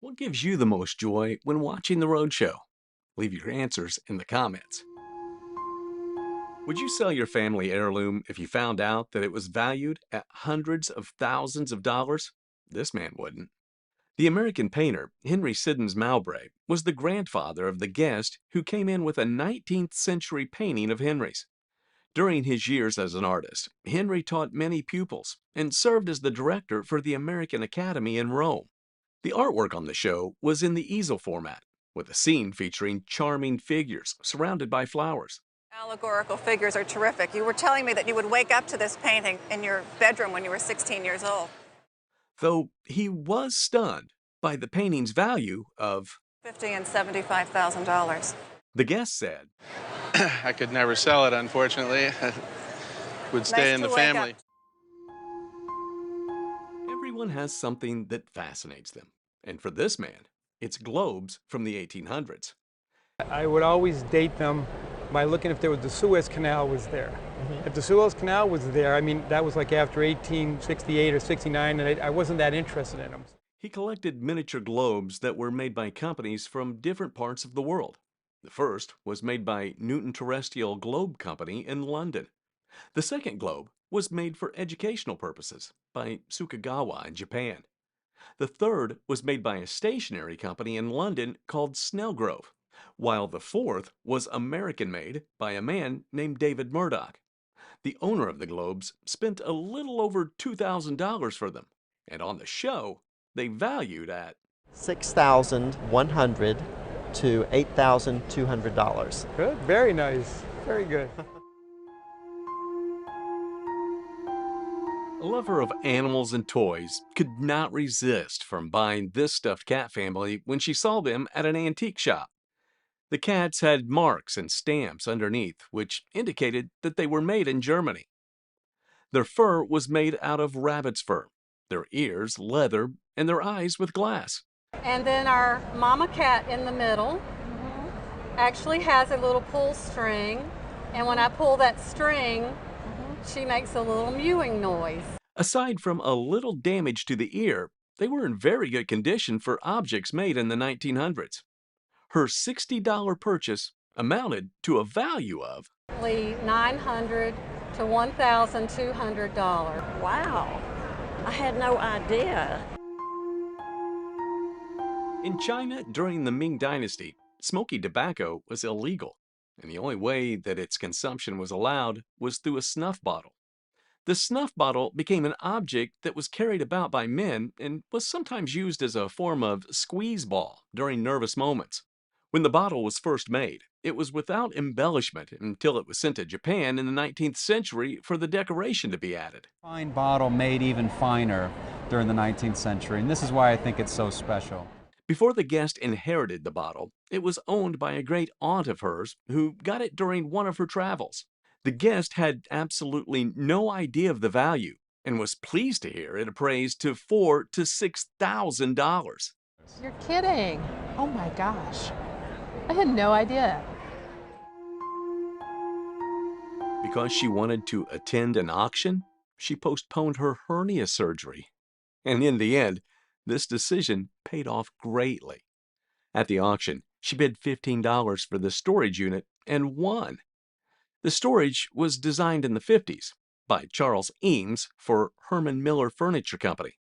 What gives you the most joy when watching the Roadshow? Leave your answers in the comments. Would you sell your family heirloom if you found out that it was valued at hundreds of thousands of dollars? This man wouldn't. The American painter Henry Siddens Malb was the grandfather of the guest who came in with a 19th century painting of Henry's. During his years as an artist, Henry taught many pupils and served as the director for the American Academy in Rome. The artwork on the show was in the easel format, with a scene featuring charming figures surrounded by flowers. Allegorical figures are terrific. You were telling me that you would wake up to this painting in your bedroom when you were 16 years old. Though he was stunned by the painting's value of, $50,000 and $75,000. the guest said, I could never sell it, unfortunately. It would stay Nice in to the wake up. family. everyone has something that fascinates them. And for this man, it's globes from the 1800s. I would always date them by looking if there was the Suez Canal was there. If the Suez Canal was there, I mean, that was like after 1868 or 69, and I wasn't that interested in them. He collected miniature globes that were made by companies from different parts of the world. The first was made by Newton Terrestrial Globe Company in London. The second globe was made for educational purposes by Sukagawa in Japan. The third was made by a stationery company in London called Snellgrove, while the fourth was American-made by a man named David Murdoch. The owner of the globes spent a little over $2,000 for them, and on the show, they valued at 6,100 to $8,200. Good, very nice, very good. a lover of animals and toys could not resist from buying this stuffed cat family when she saw them at an antique shop. The cats had marks and stamps underneath, which indicated that they were made in Germany. Their fur was made out of rabbit's fur, their ears leather, and their eyes with glass. And then our mama cat in the middle actually has a little pull string, and when I pull that string, she makes a little mewing noise. Aside from a little damage to the ear, they were in very good condition for objects made in the 1900s. Her $60 purchase amounted to a value of Only $900 to $1,200. Wow, I had no idea. In China during the Ming Dynasty, smoking tobacco was illegal, and the only way that its consumption was allowed was through a snuff bottle. The snuff bottle became an object that was carried about by men and was sometimes used as a form of squeeze ball during nervous moments. When the bottle was first made, it was without embellishment until it was sent to Japan in the 19th century for the decoration to be added. Fine bottle made even finer during the 19th century, and this is why I think it's so special. Before the guest inherited the bottle, it was owned by a great aunt of hers who got it during one of her travels. The guest had absolutely no idea of the value and was pleased to hear it appraised to $4,000 to $6,000. You're kidding. Oh my gosh. I had no idea. Because she wanted to attend an auction, she postponed her hernia surgery. And in the end, this decision paid off greatly. At the auction, she bid $15 for the storage unit and won. The storage was designed in the 50s by Charles Eames for Herman Miller Furniture Company.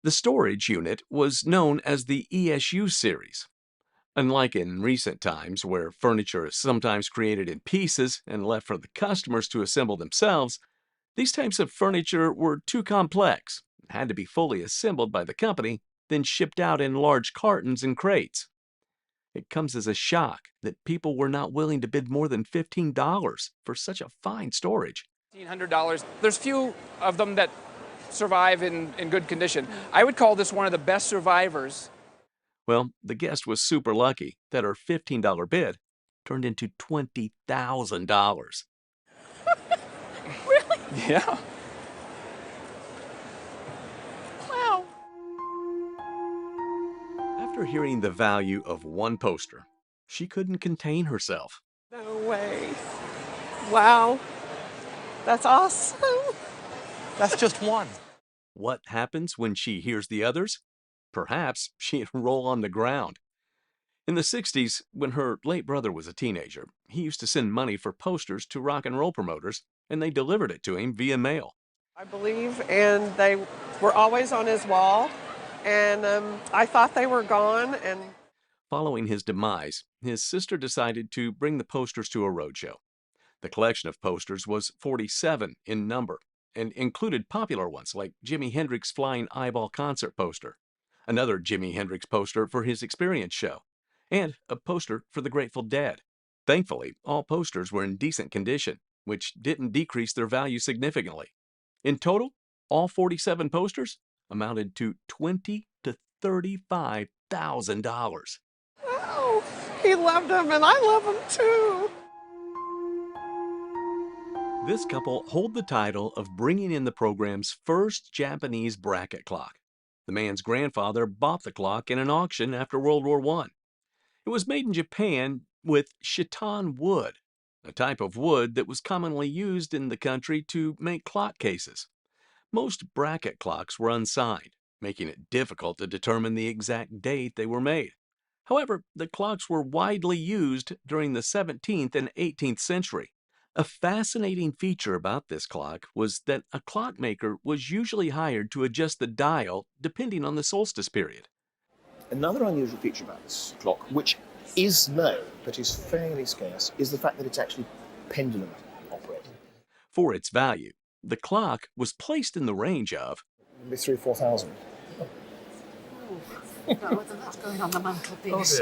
The storage unit was known as the ESU series. Unlike in recent times, where furniture is sometimes created in pieces and left for the customers to assemble themselves, these types of furniture were too complex and had to be fully assembled by the company, then shipped out in large cartons and crates. It comes as a shock that people were not willing to bid more than $15 for such a fine storage. $1,500. There's few of them that survive in good condition. I would call this one of the best survivors. Well, the guest was super lucky that her $15 bid turned into $20,000. Really? Yeah. Wow. After hearing the value of one poster, she couldn't contain herself. No way. Wow. That's awesome. That's just one. What happens when she hears the others? Perhaps she'd roll on the ground. In the 60s, when her late brother was a teenager, he used to send money for posters to rock and roll promoters, and they delivered it to him via mail. I believe, and they were always on his wall, and I thought they were gone. And Following his demise, his sister decided to bring the posters to a roadshow. The collection of posters was 47 in number and included popular ones like Jimi Hendrix's Flying Eyeball concert poster, another Jimi Hendrix poster for his Experience show, and a poster for the Grateful Dead. Thankfully, all posters were in decent condition, which didn't decrease their value significantly. In total, all 47 posters amounted to $20,000 to $35,000. oh, he loved them, and I love them too. This couple hold the title of bringing in the program's first Japanese bracket clock. The man's grandfather bought the clock in an auction after World War I. It was made in Japan with chiton wood, a type of wood that was commonly used in the country to make clock cases. Most bracket clocks were unsigned, making it difficult to determine the exact date they were made. However, the clocks were widely used during the 17th and 18th century. A fascinating feature about this clock was that a clockmaker was usually hired to adjust the dial depending on the solstice period. Another unusual feature about this clock, which is known but is fairly scarce, is the fact that it's actually pendulum operated. For its value, the clock was placed in the range of Maybe 3,000 or 4,000. That's going on the mantelpiece.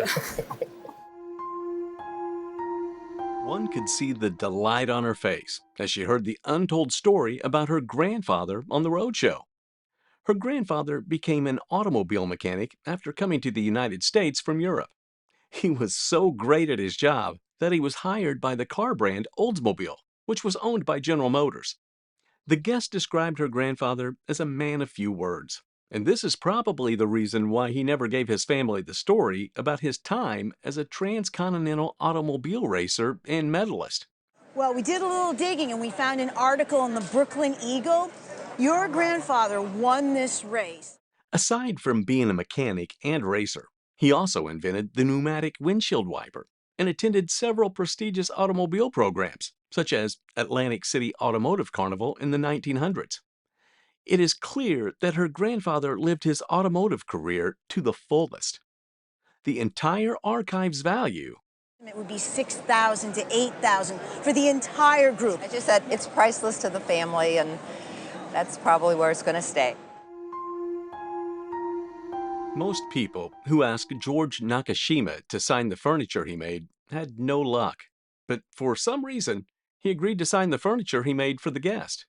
One could see the delight on her face as she heard the untold story about her grandfather on the Roadshow. Her grandfather became an automobile mechanic after coming to the United States from Europe. He was so great at his job that he was hired by the car brand Oldsmobile, which was owned by General Motors. The guest described her grandfather as a man of few words, and this is probably the reason why he never gave his family the story about his time as a transcontinental automobile racer and medalist. Well, we did a little digging and we found an article in the Brooklyn Eagle. Your grandfather won this race. Aside from being a mechanic and racer, he also invented the pneumatic windshield wiper and attended several prestigious automobile programs, such as Atlantic City Automotive Carnival in the 1900s. It is clear that her grandfather lived his automotive career to the fullest. The entire archive's value, It would be $6,000 to $8,000 for the entire group. I just said it's priceless to the family, and that's probably where it's going to stay. most people who asked George Nakashima to sign the furniture he made had no luck. But for some reason, he agreed to sign the furniture he made for the guest.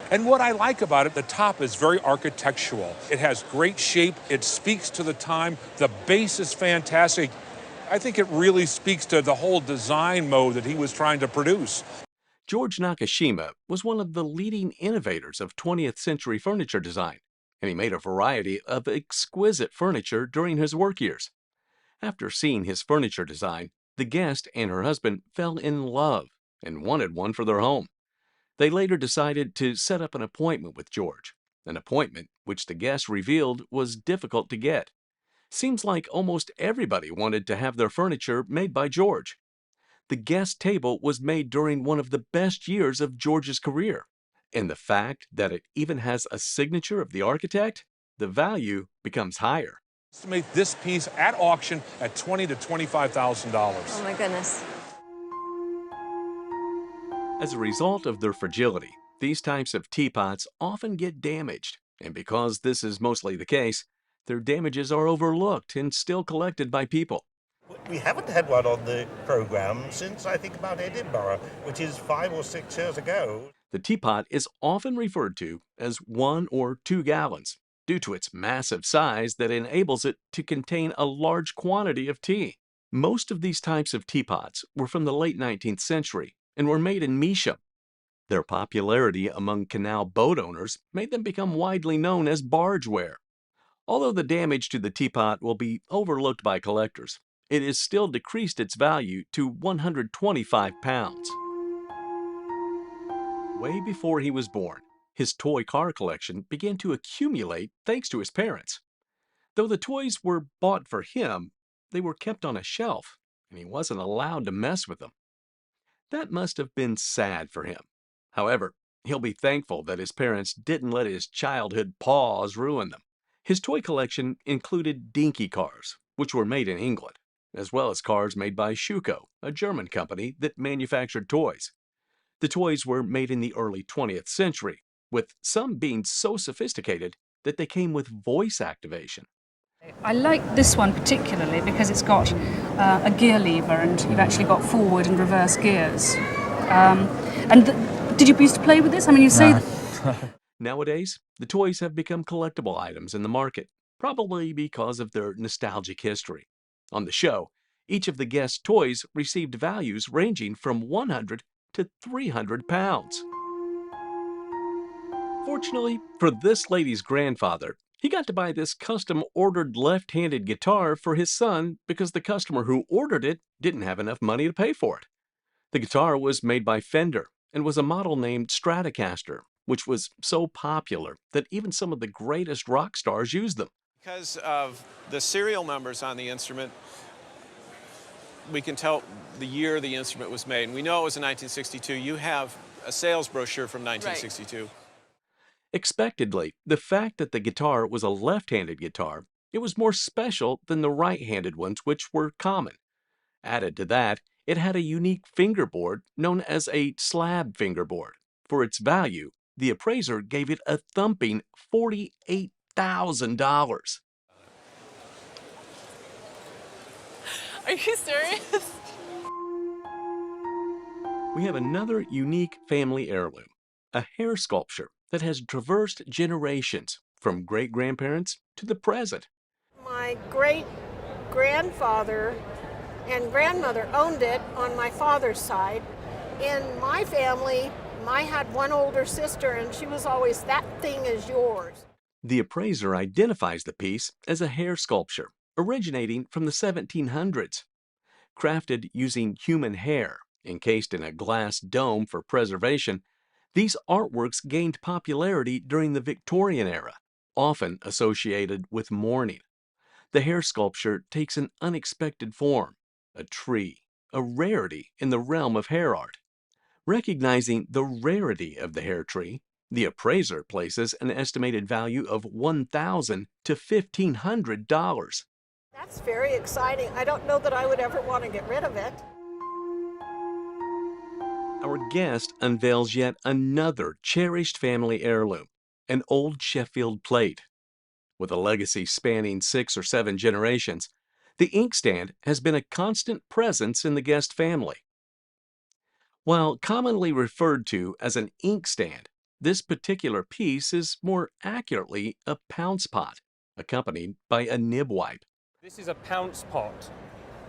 And what I like about it, the top is very architectural. It has great shape. It speaks to the time. The base is fantastic. I think it really speaks to the whole design mode that he was trying to produce. George Nakashima was one of the leading innovators of 20th century furniture design, and he made a variety of exquisite furniture during his work years. After seeing his furniture design, the guest and her husband fell in love and wanted one for their home. They later decided to set up an appointment with George, an appointment which the guest revealed was difficult to get. Seems like almost everybody wanted to have their furniture made by George. The guest table was made during one of the best years of George's career, and the fact that it even has a signature of the architect, the value becomes higher. Estimate this piece at auction at $20,000 to $25,000. Oh my goodness. As a result of their fragility, these types of teapots often get damaged, and because this is mostly the case, their damages are overlooked and still collected by people. We haven't had one on the programme since, I think, about Edinburgh, which is 5 or 6 years ago. The teapot is often referred to as 1 or 2 gallons due to its massive size that enables it to contain a large quantity of tea. Most of these types of teapots were from the late 19th century and were made in Measham. Their popularity among canal boat owners made them become widely known as bargeware. Although the damage to the teapot will be overlooked by collectors, it has still decreased its value to 125 pounds. Way before he was born, his toy car collection began to accumulate thanks to his parents. Though the toys were bought for him, they were kept on a shelf, and he wasn't allowed to mess with them. That must have been sad for him. However, he'll be thankful that his parents didn't let his childhood paws ruin them. His toy collection included dinky cars, which were made in England, as well as cars made by Schuco, a German company that manufactured toys. The toys were made in the early 20th century, with some being so sophisticated that they came with voice activation. I like this one particularly because it's got a gear lever and you've actually got forward and reverse gears. Did you used to play with this? I mean, you say that... Nowadays, the toys have become collectible items in the market, probably because of their nostalgic history. On the show, each of the guests' toys received values ranging from 100 to 300 pounds. Fortunately for this lady's grandfather, he got to buy this custom-ordered left-handed guitar for his son because the customer who ordered it didn't have enough money to pay for it. The guitar was made by Fender and was a model named Stratocaster, which was so popular that even some of the greatest rock stars used them. Because of the serial numbers on the instrument, we can tell the year the instrument was made. And we know it was in 1962. You have a sales brochure from 1962. Right. Expectedly, the fact that the guitar was a left-handed guitar, it was more special than the right-handed ones, which were common. Added to that, it had a unique fingerboard known as a slab fingerboard. For its value, the appraiser gave it a thumping $48,000. Are you serious? We have another unique family heirloom, a hair sculpture that has traversed generations, from great-grandparents to the present. My great-grandfather and grandmother owned it on my father's side. In my family, I had one older sister, and she was always, "That thing is yours." The appraiser identifies the piece as a hair sculpture, originating from the 1700s. Crafted using human hair, encased in a glass dome for preservation, these artworks gained popularity during the Victorian era, often associated with mourning. The hair sculpture takes an unexpected form, a tree, a rarity in the realm of hair art. Recognizing the rarity of the hair tree, the appraiser places an estimated value of $1,000 to $1,500. That's very exciting. I don't know that I would ever want to get rid of it. Our guest unveils yet another cherished family heirloom, an old Sheffield plate. With a legacy spanning 6 or 7 generations, the inkstand has been a constant presence in the guest family. While commonly referred to as an inkstand, this particular piece is more accurately a pounce pot, accompanied by a nib wipe. This is a pounce pot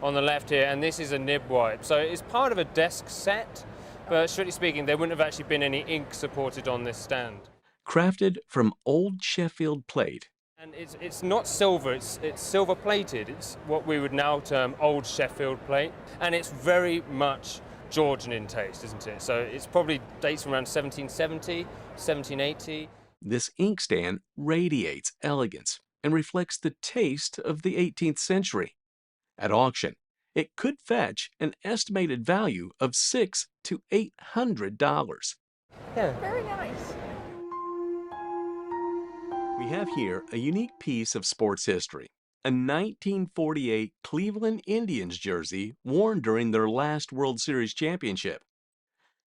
on the left here, and this is a nib wipe. So it's part of a desk set, but strictly speaking, there wouldn't have actually been any ink supported on this stand. Crafted from old Sheffield plate. And it's not silver, it's silver plated. It's what we would now term old Sheffield plate. And it's very much Georgian in taste, isn't it? So it's probably dates from around 1770, 1780. This inkstand radiates elegance and reflects the taste of the 18th century. At auction, it could fetch an estimated value of $600 to $800. Yeah. Very nice. We have here a unique piece of sports history, a 1948 Cleveland Indians jersey worn during their last World Series championship.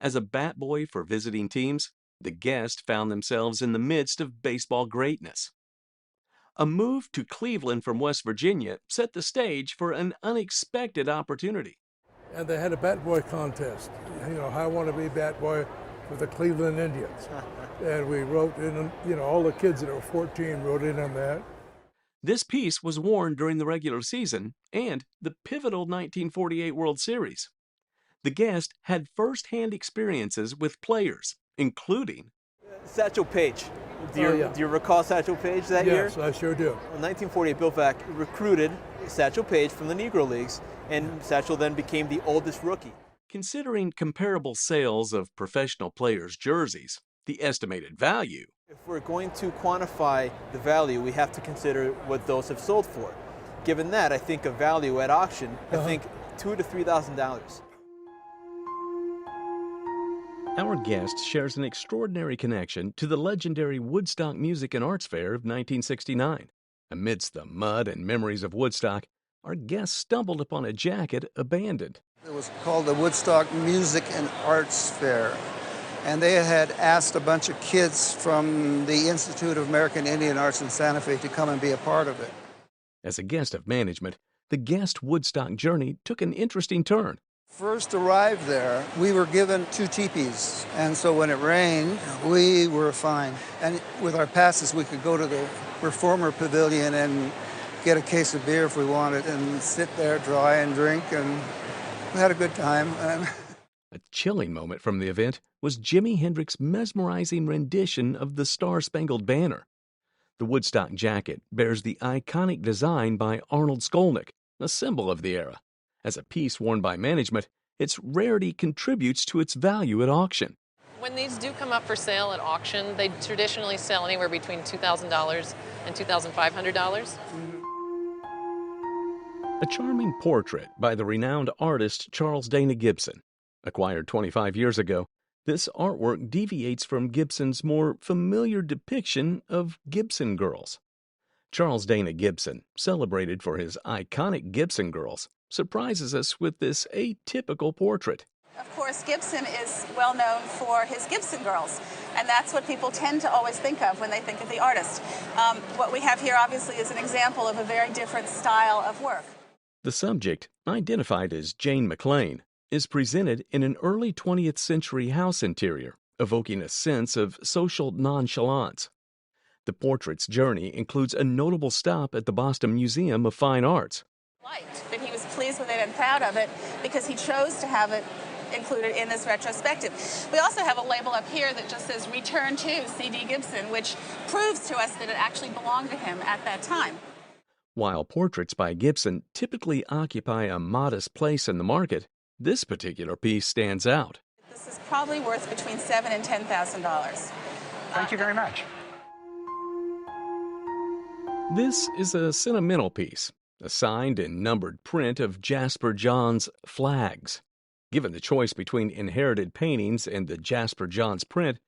As a bat boy for visiting teams, the guests found themselves in the midst of baseball greatness. A move to Cleveland from West Virginia set the stage for an unexpected opportunity. And they had a bat boy contest. You know, I want to be bat boy for the Cleveland Indians. And we wrote in, you know, all the kids that were 14 wrote in on that. This piece was worn during the regular season and the pivotal 1948 World Series. The guest had first-hand experiences with players, including Satchel Paige. Do you recall Satchel Paige that year? Yes, I sure do. In 1948, Bill Vack recruited Satchel Paige from the Negro Leagues, and Satchel then became the oldest rookie. Considering comparable sales of professional players' jerseys, the estimated value If we're going to quantify the value, we have to consider what those have sold for. Given that, I think a value at auction, I think $2,000 to $3,000. Our guest shares an extraordinary connection to the legendary Woodstock Music and Arts Fair of 1969. Amidst the mud and memories of Woodstock, our guest stumbled upon a jacket abandoned. It was called the Woodstock Music and Arts Fair, and they had asked a bunch of kids from the Institute of American Indian Arts in Santa Fe to come and be a part of it. As a guest of management, the guest Woodstock journey took an interesting turn. First arrived there, we were given 2 teepees, and so when it rained, we were fine. And with our passes, we could go to the Reformer Pavilion and get a case of beer if we wanted, and sit there dry and drink, and we had a good time. A chilling moment from the event was Jimi Hendrix's mesmerizing rendition of the Star-Spangled Banner. The Woodstock Jacket bears the iconic design by Arnold Skolnick, a symbol of the era. As a piece worn by management, its rarity contributes to its value at auction. When these do come up for sale at auction, they traditionally sell anywhere between $2,000 and $2,500. A charming portrait by the renowned artist Charles Dana Gibson. Acquired 25 years ago, this artwork deviates from Gibson's more familiar depiction of Gibson girls. Charles Dana Gibson, celebrated for his iconic Gibson girls, surprises us with this atypical portrait. Of course, Gibson is well known for his Gibson girls, and that's what people tend to always think of when they think of the artist. What we have here, obviously, is an example of a very different style of work. The subject, identified as Jane McLean, is presented in an early 20th century house interior, evoking a sense of social nonchalance. The portrait's journey includes a notable stop at the Boston Museum of Fine Arts. But he was pleased with it and proud of it because he chose to have it included in this retrospective. We also have a label up here that just says Return to C.D. Gibson, which proves to us that it actually belonged to him at that time. While portraits by Gibson typically occupy a modest place in the market, this particular piece stands out. This is probably worth between $7,000 and $10,000. Thank you very much. This is a sentimental piece, a signed and numbered print of Jasper Johns' Flags. Given the choice between inherited paintings and the Jasper Johns print,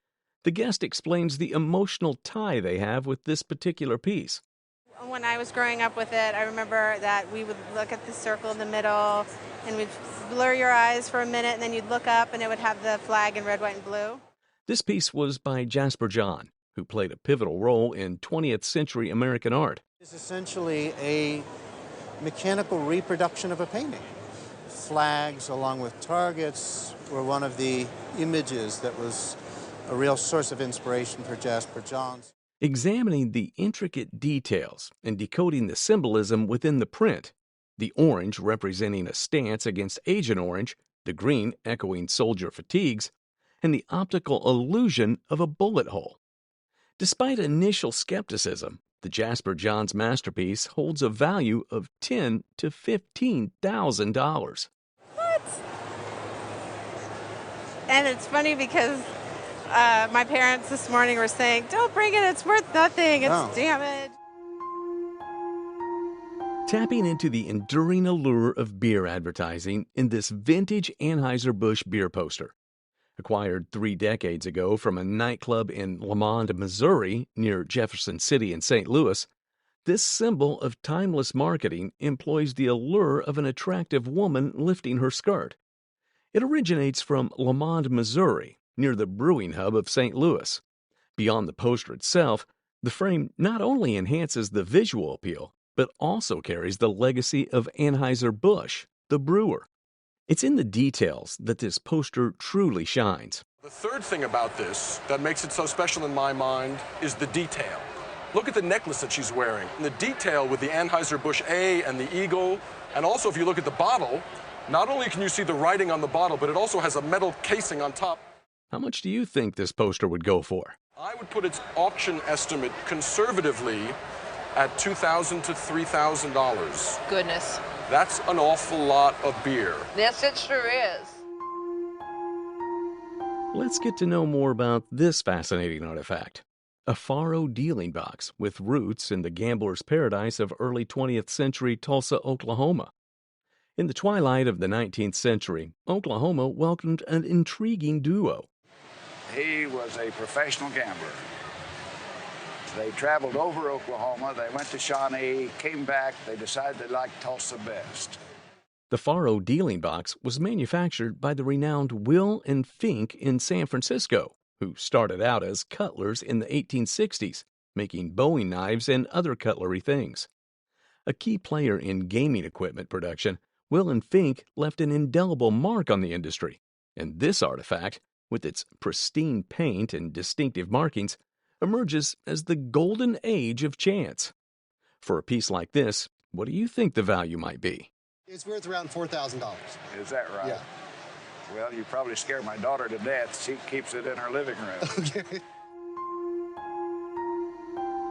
the guest explains the emotional tie they have with this particular piece. When I was growing up with it, I remember that we would look at the circle in the middle and we'd blur your eyes for a minute and then you'd look up and it would have the flag in red, white, and blue. This piece was by Jasper John, who played a pivotal role in 20th century American art. It's essentially a mechanical reproduction of a painting. Flags along with targets were one of the images that was a real source of inspiration for Jasper Johns. Examining the intricate details and decoding the symbolism within the print, the orange representing a stance against Agent Orange, the green echoing soldier fatigues, and the optical illusion of a bullet hole. Despite initial skepticism, the Jasper Johns masterpiece holds a value of $10,000 to $15,000. What? And it's funny because my parents this morning were saying, don't bring it, it's worth nothing, it's damaged. Tapping into the enduring allure of beer advertising in this vintage Anheuser-Busch beer poster. Acquired 3 decades ago from a nightclub in Lamond, Missouri, near Jefferson City in St. Louis, this symbol of timeless marketing employs the allure of an attractive woman lifting her skirt. It originates from Lamond, Missouri, near the brewing hub of St. Louis. Beyond the poster itself, the frame not only enhances the visual appeal, but also carries the legacy of Anheuser-Busch, the brewer. It's in the details that this poster truly shines. The third thing about this that makes it so special in my mind is the detail. Look at the necklace that she's wearing. And the detail with the Anheuser-Busch A and the eagle. And also, if you look at the bottle, not only can you see the writing on the bottle, but it also has a metal casing on top. How much do you think this poster would go for? I would put its auction estimate conservatively at $2,000 to $3,000. Goodness. That's an awful lot of beer. Yes, it sure is. Let's get to know more about this fascinating artifact. A Faro Dealing Box with roots in the gambler's paradise of early 20th century Tulsa, Oklahoma. In the twilight of the 19th century, Oklahoma welcomed an intriguing duo. He was a professional gambler. They traveled over Oklahoma, they went to Shawnee, came back, they decided they liked Tulsa best. The Faro Dealing Box was manufactured by the renowned Will and Fink in San Francisco, who started out as cutlers in the 1860s, making Bowie knives and other cutlery things. A key player in gaming equipment production, Will and Fink left an indelible mark on the industry, and this artifact, with its pristine paint and distinctive markings, emerges as the golden age of chance. For a piece like this, what do you think the value might be? It's worth around $4,000. Is that right? Yeah. Well, you probably scared my daughter to death. She keeps it in her living room. Okay.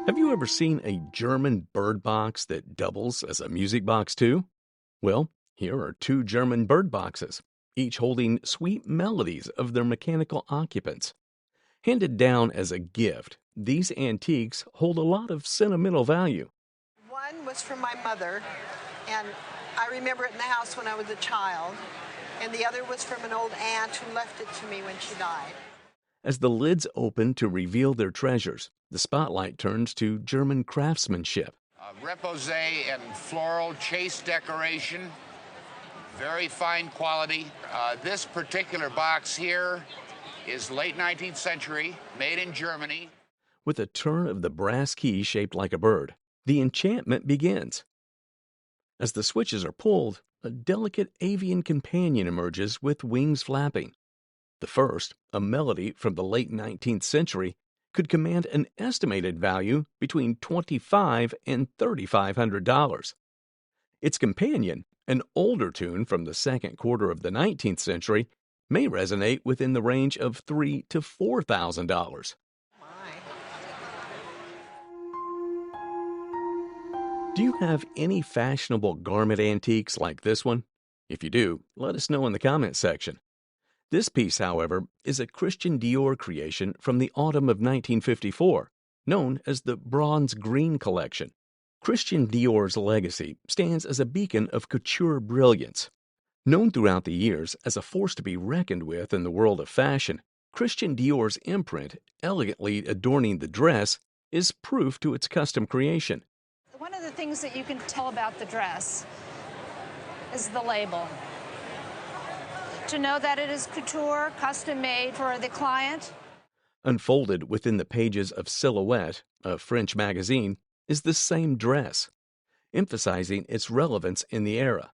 Have you ever seen a German bird box that doubles as a music box too? Well, here are two German bird boxes, each holding sweet melodies of their mechanical occupants. Handed down as a gift, these antiques hold a lot of sentimental value. One was from my mother, and I remember it in the house when I was a child, and the other was from an old aunt who left it to me when she died. As the lids open to reveal their treasures, the spotlight turns to German craftsmanship. Repose and floral chase decoration, very fine quality. This particular box here is late 19th century, made in Germany. With a turn of the brass key shaped like a bird, the enchantment begins. As the switches are pulled, a delicate avian companion emerges with wings flapping. The first, a melody from the late 19th century, could command an estimated value between $2,500 and $3,500. Its companion, an older tune from the second quarter of the 19th century, may resonate within the range of $3,000 to $4,000. Do you have any fashionable garment antiques like this one? If you do, let us know in the comments section. This piece, however, is a Christian Dior creation from the autumn of 1954, known as the Bronze Green Collection. Christian Dior's legacy stands as a beacon of couture brilliance. Known throughout the years as a force to be reckoned with in the world of fashion, Christian Dior's imprint, elegantly adorning the dress, is proof to its custom creation. One of the things that you can tell about the dress is the label. To know that it is couture, custom made for the client. Unfolded within the pages of Silhouette, a French magazine, is the same dress, emphasizing its relevance in the era.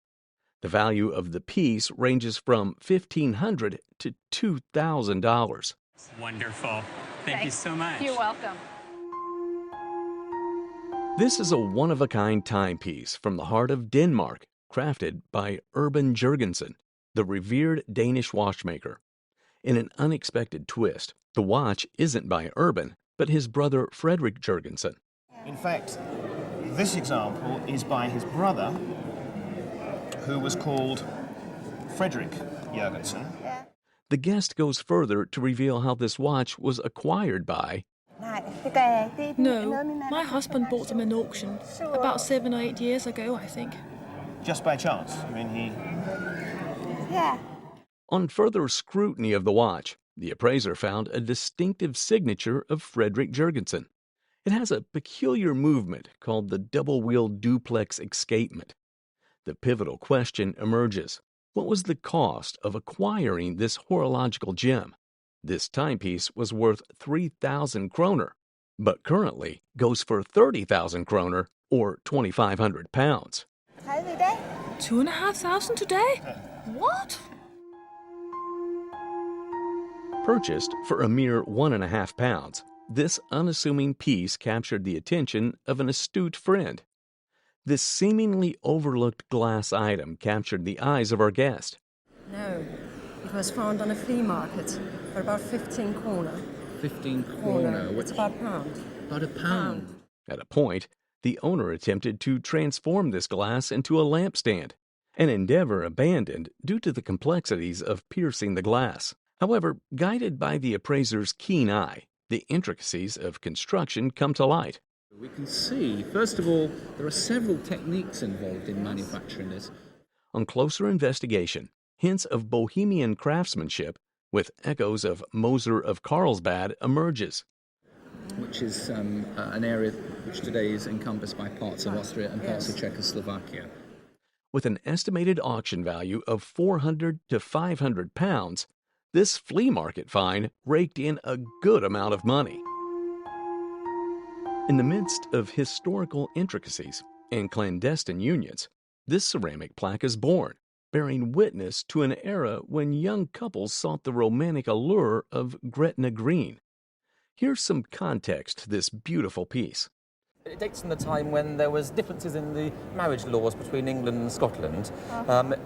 The value of the piece ranges from $1,500 to $2,000. Wonderful. Thank you so much. You're welcome. This is a one-of-a-kind timepiece from the heart of Denmark, crafted by Urban Jørgensen, the revered Danish watchmaker. In an unexpected twist, the watch isn't by Urban, but his brother Frederick Jørgensen. In fact, this example is by his brother, who was called Frederick Jørgensen. The guest goes further to reveal how this watch was acquired by... No, my husband bought them in auction about 7 or 8 years ago, I think. Just by chance? I mean, he... Yeah. On further scrutiny of the watch, the appraiser found a distinctive signature of Frederick Jørgensen. It has a peculiar movement called the double-wheel duplex escapement. The pivotal question emerges. What was the cost of acquiring this horological gem? This timepiece was worth 3,000 kroner, but currently goes for 30,000 kroner, or 2,500 pounds. 2,500 today? What? Purchased for a mere 1.5 pounds, this unassuming piece captured the attention of an astute friend. This seemingly overlooked glass item captured the eyes of our guest. No, it was found on a flea market for about 15 kroner. 15 It's about a pound. About a pound. At a point, the owner attempted to transform this glass into a lampstand, an endeavor abandoned due to the complexities of piercing the glass. However, guided by the appraiser's keen eye, the intricacies of construction come to light. We can see, first of all, there are several techniques involved in manufacturing this. On closer investigation, hints of bohemian craftsmanship with echoes of Moser of Carlsbad emerges. Which is an area which today is encompassed by parts of Austria and parts of Czechoslovakia. With an estimated auction value of 400 to 500 pounds, this flea market find raked in a good amount of money. In the midst of historical intricacies and clandestine unions, this ceramic plaque is born, bearing witness to an era when young couples sought the romantic allure of Gretna green. Here's some context to this beautiful piece. It dates from the time when there was differences in the marriage laws between England and Scotland.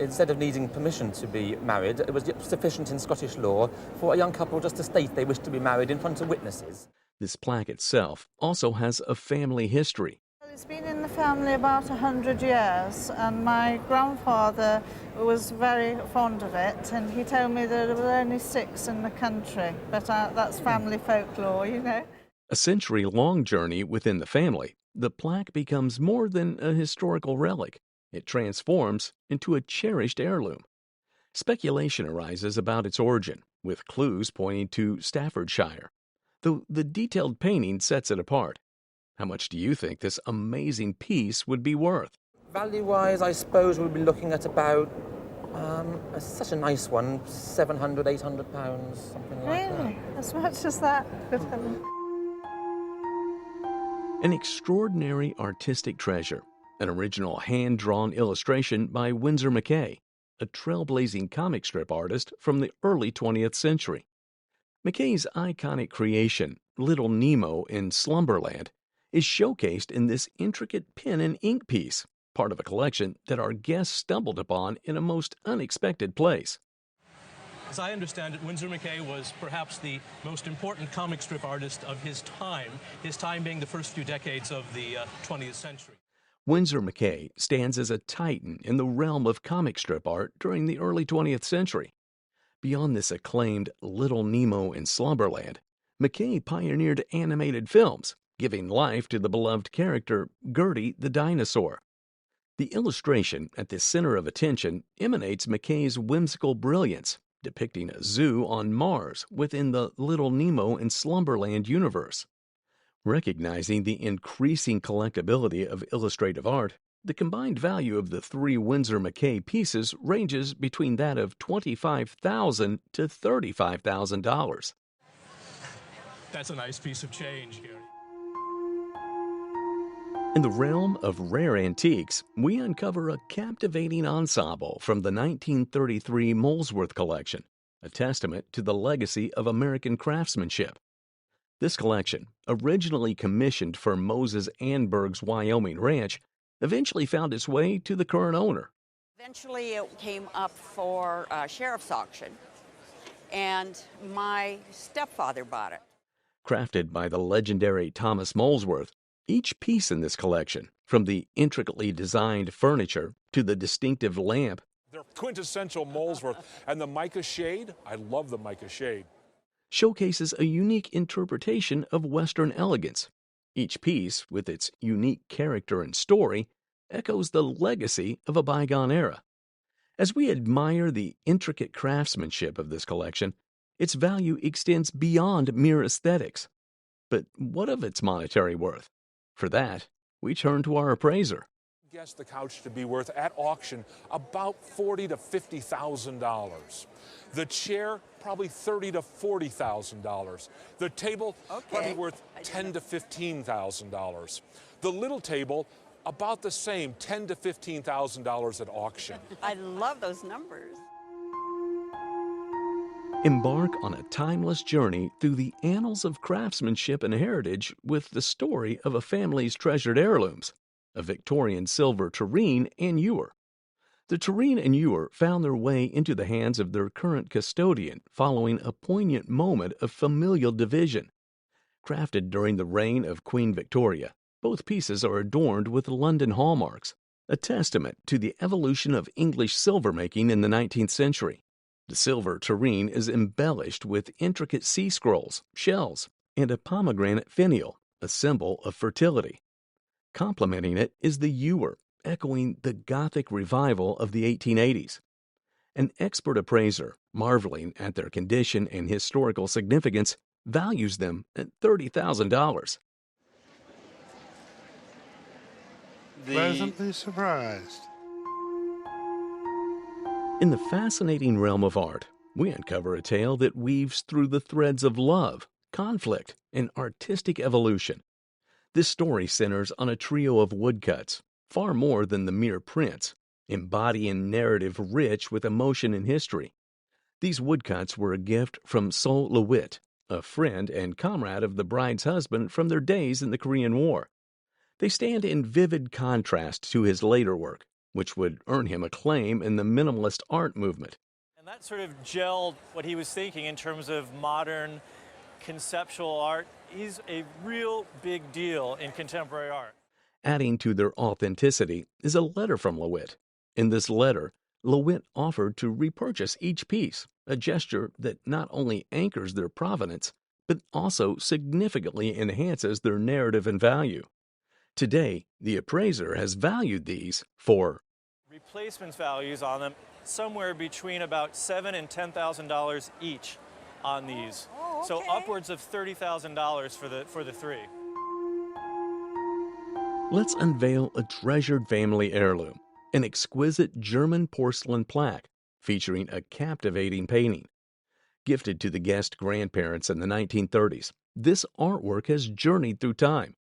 Instead of needing permission to be married, it was sufficient in Scottish law for a young couple just to state they wished to be married in front of witnesses. This plaque itself also has a family history. It's been in the family about 100 years, and my grandfather was very fond of it, and he told me that there were only 6 in the country, but that's family folklore, you know. A century-long journey within the family, the plaque becomes more than a historical relic. It transforms into a cherished heirloom. Speculation arises about its origin, with clues pointing to Staffordshire, though the detailed painting sets it apart. How much do you think this amazing piece would be worth? Value-wise, I suppose we'll be looking at about, such a nice one, 700, 800 pounds, something like that. Really? As much as that? Good heavens. An extraordinary artistic treasure, an original hand-drawn illustration by Winsor McCay, a trailblazing comic strip artist from the early 20th century. McCay's iconic creation, Little Nemo in Slumberland, is showcased in this intricate pen and ink piece, part of a collection that our guests stumbled upon in a most unexpected place. As I understand it, Winsor McCay was perhaps the most important comic strip artist of his time being the first few decades of the 20th century. Winsor McCay stands as a titan in the realm of comic strip art during the early 20th century. Beyond this acclaimed Little Nemo in Slumberland, McCay pioneered animated films, giving life to the beloved character Gertie the dinosaur. The illustration at the center of attention emanates McCay's whimsical brilliance, depicting a zoo on Mars within the Little Nemo in Slumberland universe. Recognizing the increasing collectability of illustrative art, the combined value of the 3 Winsor McCay pieces ranges between that of $25,000 to $35,000. That's a nice piece of change, Gary. In the realm of rare antiques, we uncover a captivating ensemble from the 1933 Molesworth collection, a testament to the legacy of American craftsmanship. This collection, originally commissioned for Moses Anberg's Wyoming ranch, eventually found its way to the current owner. Eventually it came up for a sheriff's auction, and my stepfather bought it. Crafted by the legendary Thomas Molesworth, each piece in this collection, from the intricately designed furniture to the distinctive lamp, they're quintessential Molesworth. And the mica shade, I love the mica shade, showcases a unique interpretation of Western elegance. Each piece, with its unique character and story, echoes the legacy of a bygone era. As we admire the intricate craftsmanship of this collection, its value extends beyond mere aesthetics. But what of its monetary worth? For that, we turn to our appraiser. Guess the couch to be worth at auction about $40,000 to $50,000. The chair probably $30,000 to $40,000. The table probably worth $10,000 to $15,000. The little table about the same, $10,000 to $15,000 at auction. I love those numbers. Embark on a timeless journey through the annals of craftsmanship and heritage with the story of a family's treasured heirlooms, a Victorian silver tureen and ewer. The tureen and ewer found their way into the hands of their current custodian following a poignant moment of familial division. Crafted during the reign of Queen Victoria, both pieces are adorned with London hallmarks, a testament to the evolution of English silver-making in the 19th century. The silver tureen is embellished with intricate sea scrolls, shells, and a pomegranate finial, a symbol of fertility. Complementing it is the ewer, echoing the Gothic revival of the 1880s. An expert appraiser, marveling at their condition and historical significance, values them at $30,000. Pleasantly surprised. In the fascinating realm of art, we uncover a tale that weaves through the threads of love, conflict, and artistic evolution. This story centers on a trio of woodcuts, far more than the mere prints, embodying narrative rich with emotion and history. These woodcuts were a gift from Sol LeWitt, a friend and comrade of the bride's husband from their days in the Korean War. They stand in vivid contrast to his later work, which would earn him acclaim in the minimalist art movement. And that sort of gelled what he was thinking in terms of modern conceptual art. He's a real big deal in contemporary art. Adding to their authenticity is a letter from LeWitt. In this letter, LeWitt offered to repurchase each piece, a gesture that not only anchors their provenance, but also significantly enhances their narrative and value. Today, the appraiser has valued these for Replacements values on them somewhere between about $7,000 and $10,000 each on these. Oh, okay. So upwards of $30,000 for the three. Let's unveil a treasured family heirloom, an exquisite German porcelain plaque featuring a captivating painting. Gifted to the guest grandparents in the 1930s, this artwork has journeyed through time.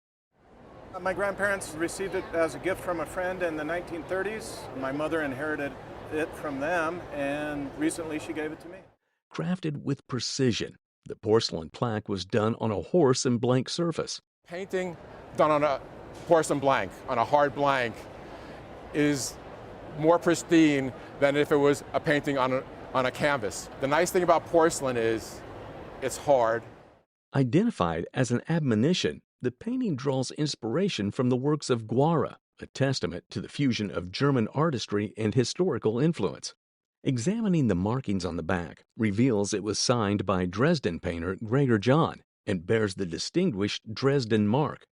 My grandparents received it as a gift from a friend in the 1930s. My mother inherited it from them, and recently she gave it to me. Crafted with precision, the porcelain plaque was done on a horse and blank surface. Painting done on a porcelain blank, on a hard blank, is more pristine than if it was a painting on a canvas. The nice thing about porcelain is it's hard. Identified as an admonition, the painting draws inspiration from the works of Guara, a testament to the fusion of German artistry and historical influence. Examining the markings on the back reveals it was signed by Dresden painter Gregor John and bears the distinguished Dresden mark.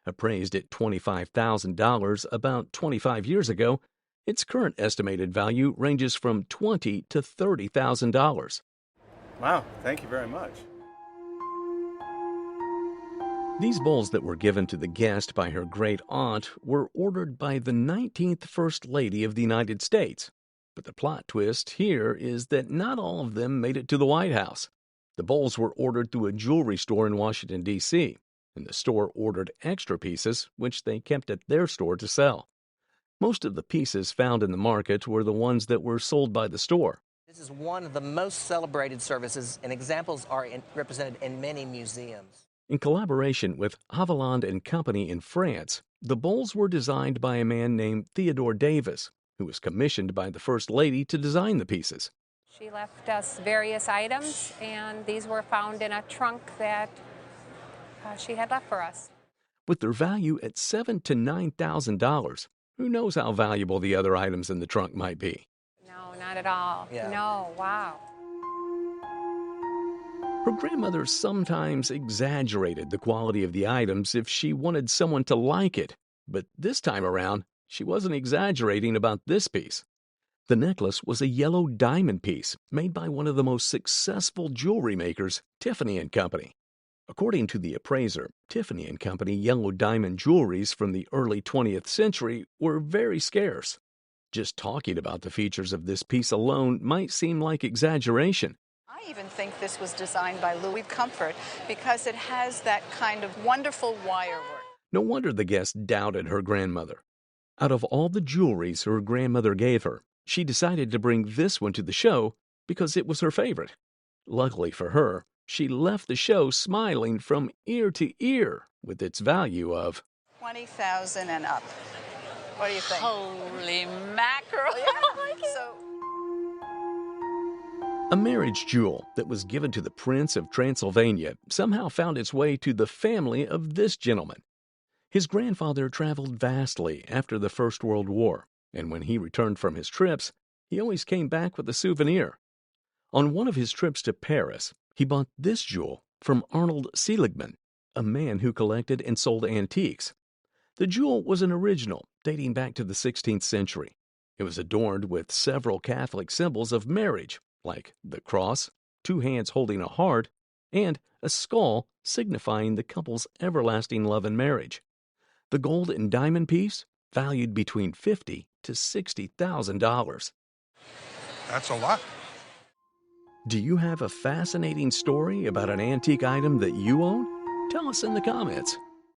Appraised at $25,000 about 25 years ago, its current estimated value ranges from $20,000 to $30,000. Wow, thank you very much. These bowls that were given to the guest by her great aunt were ordered by the 19th First Lady of the United States. But the plot twist here is that not all of them made it to the White House. The bowls were ordered through a jewelry store in Washington, D.C., and the store ordered extra pieces, which they kept at their store to sell. Most of the pieces found in the market were the ones that were sold by the store. This is one of the most celebrated services, and examples are represented in many museums. In collaboration with Haviland and Company in France, the bowls were designed by a man named Theodore Davis, who was commissioned by the First Lady to design the pieces. She left us various items, and these were found in a trunk that she had left for us. With their value at $7,000 to $9,000, who knows how valuable the other items in the trunk might be? No, not at all. Yeah. No, wow. Her grandmother sometimes exaggerated the quality of the items if she wanted someone to like it, but this time around, she wasn't exaggerating about this piece. The necklace was a yellow diamond piece made by one of the most successful jewelry makers, Tiffany & Company. According to the appraiser, Tiffany & Company yellow diamond jewelries from the early 20th century were very scarce. Just talking about the features of this piece alone might seem like exaggeration. I even think this was designed by Louis Comfort because it has that kind of wonderful wire work. No wonder the guest doubted her grandmother. Out of all the jewelries her grandmother gave her, she decided to bring this one to the show because it was her favorite. Luckily for her, she left the show smiling from ear to ear with its value of $20,000 and up. What do you think? Holy mackerel! So, a marriage jewel that was given to the Prince of Transylvania somehow found its way to the family of this gentleman. His grandfather traveled vastly after the First World War, and when he returned from his trips, he always came back with a souvenir. On one of his trips to Paris, he bought this jewel from Arnold Seligman, a man who collected and sold antiques. The jewel was an original dating back to the 16th century. It was adorned with several Catholic symbols of marriage, like the cross, two hands holding a heart, and a skull signifying the couple's everlasting love and marriage. The gold and diamond piece valued between $50,000 to $60,000. That's a lot. Do you have a fascinating story about an antique item that you own? Tell us in the comments.